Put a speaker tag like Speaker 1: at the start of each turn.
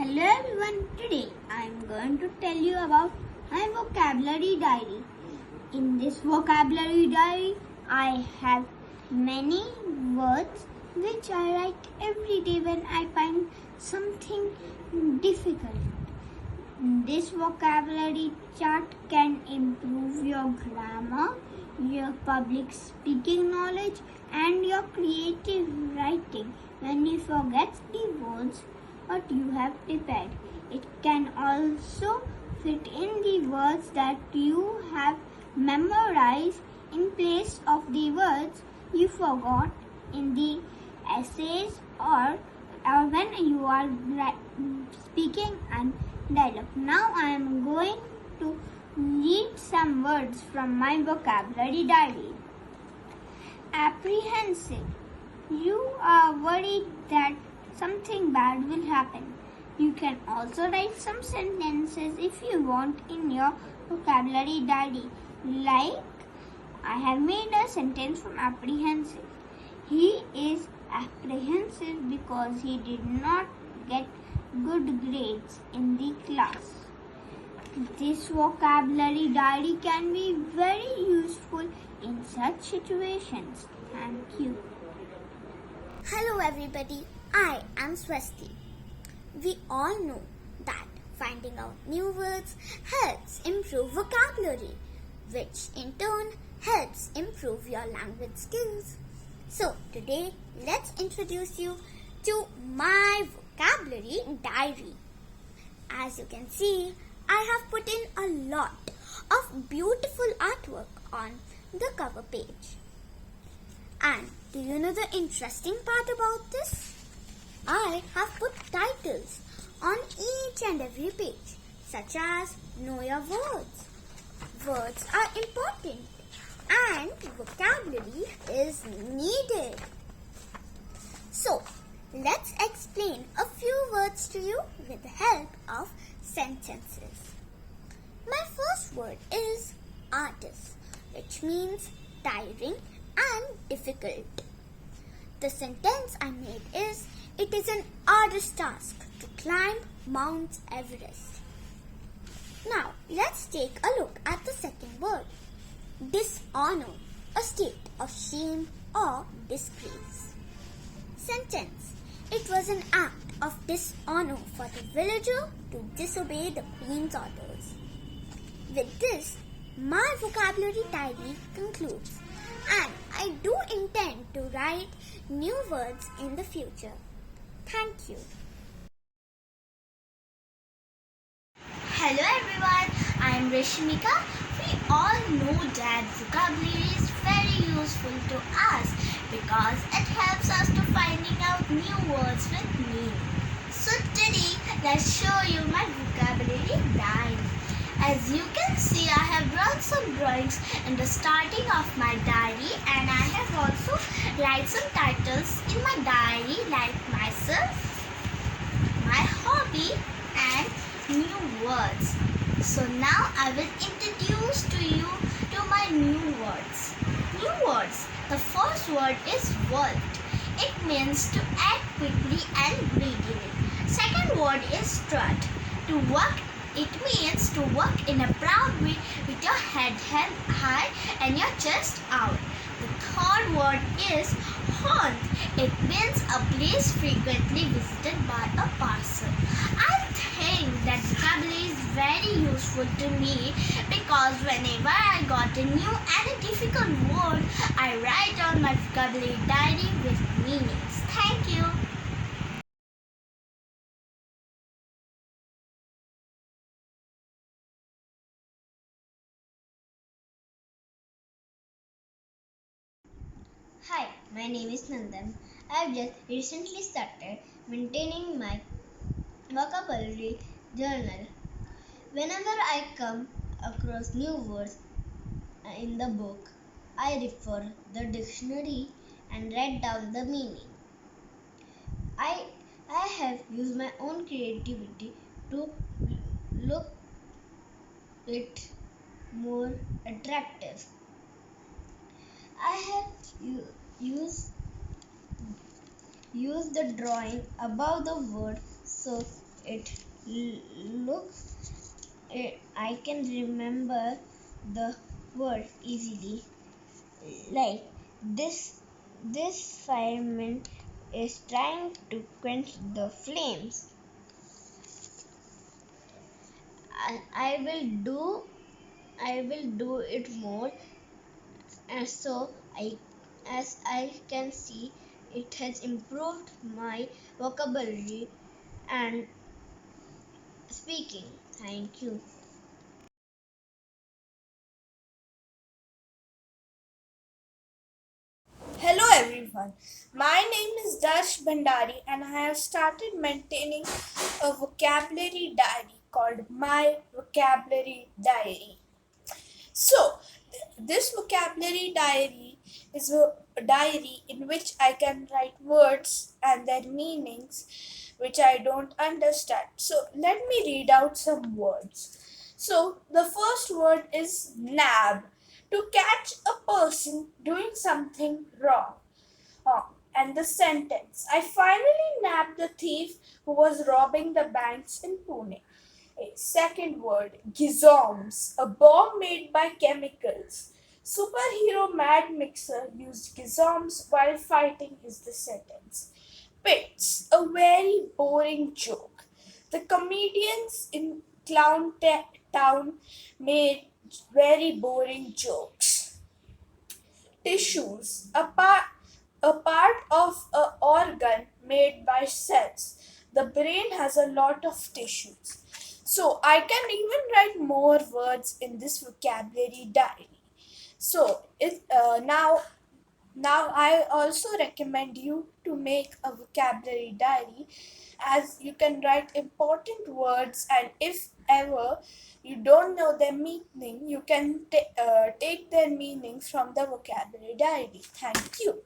Speaker 1: Hello everyone, today I am going to tell you about my vocabulary diary. In this vocabulary diary, I have many words which I write every day when I find something difficult. This vocabulary chart can improve your grammar, your public speaking knowledge, and your creative writing when you forget the words what you have prepared. It can also fit in the words that you have memorized in place of the words you forgot in the essays or when you are speaking and dialogue. Now I am going to read some words from my vocabulary diary. Apprehensive. You are worried that something bad will happen. You can also write some sentences if you want in your vocabulary diary. Like, I have made a sentence from apprehensive. He is apprehensive because he did not get good grades in the class. This vocabulary diary can be very useful in such situations. Thank you.
Speaker 2: Hello everybody, I am Swasti. We all know that finding out new words helps improve vocabulary, which in turn helps improve your language skills. So today, let's introduce you to my vocabulary diary. As you can see, I have put in a lot of beautiful artwork on the cover page. And do you know the interesting part about this? I have put titles on each and every page, such as Know Your Words. Words are important and vocabulary is needed. So, let's explain a few words to you with the help of sentences. My first word is artist, which means tiring and difficult. The sentence I made is, it is an arduous task to climb Mount Everest. Now, let's take a look at the second word. Dishonor, a state of shame or disgrace. Sentence. It was an act of dishonor for the villager to disobey the queen's orders. With this, my vocabulary diary concludes, and I do intend to write new words in the future. Thank you.
Speaker 3: Hello everyone, I am Reshmika. We all know that vocabulary is very useful to us because it helps us to finding out new words with meaning. So today, let's show you my vocabulary diary. As you can see, I have drawn some drawings in the starting of my diary, and I have also write some titles in my diary like myself, my hobby and new words. So now I will introduce to you to my new words. New words. The first word is world. It means to act quickly and greedily. Second word is strut. To work. It means to work in a proud way with your head held high and your chest out. The third word is haunt. It means a place frequently visited by a person. I think that vocabulary is very useful to me because whenever I got a new and a difficult word, I write on my vocabulary diary with meanings. Thank you.
Speaker 4: Hi, my name is Nandan. I have just recently started maintaining my vocabulary journal. Whenever I come across new words in the book, I refer the dictionary and write down the meaning. I have used my own creativity to look it more attractive. I have used the drawing above the word so it looks I can remember the word easily. Like this fireman is trying to quench the flames. I will do it more, and so as I can see, it has improved my vocabulary and speaking. Thank you.
Speaker 5: Hello everyone, my name is Darsh Bhandari and I have started maintaining a vocabulary diary called My Vocabulary Diary. So, this vocabulary diary is a diary in which I can write words and their meanings which I don't understand. So, let me read out some words. So, the first word is nab, to catch a person doing something wrong. And the sentence, I finally nabbed the thief who was robbing the banks in Pune. A second word, gizoms, a bomb made by chemicals. Superhero Mad Mixer used gizoms while fighting is the sentence. Pits, a very boring joke. The comedians in Town made very boring jokes. Tissues, a part of an organ made by cells. The brain has a lot of tissues. So I can even write more words in this vocabulary diary. So now I also recommend you to make a vocabulary diary, as you can write important words, and if ever you don't know their meaning, you can take their meanings from the vocabulary diary. Thank you.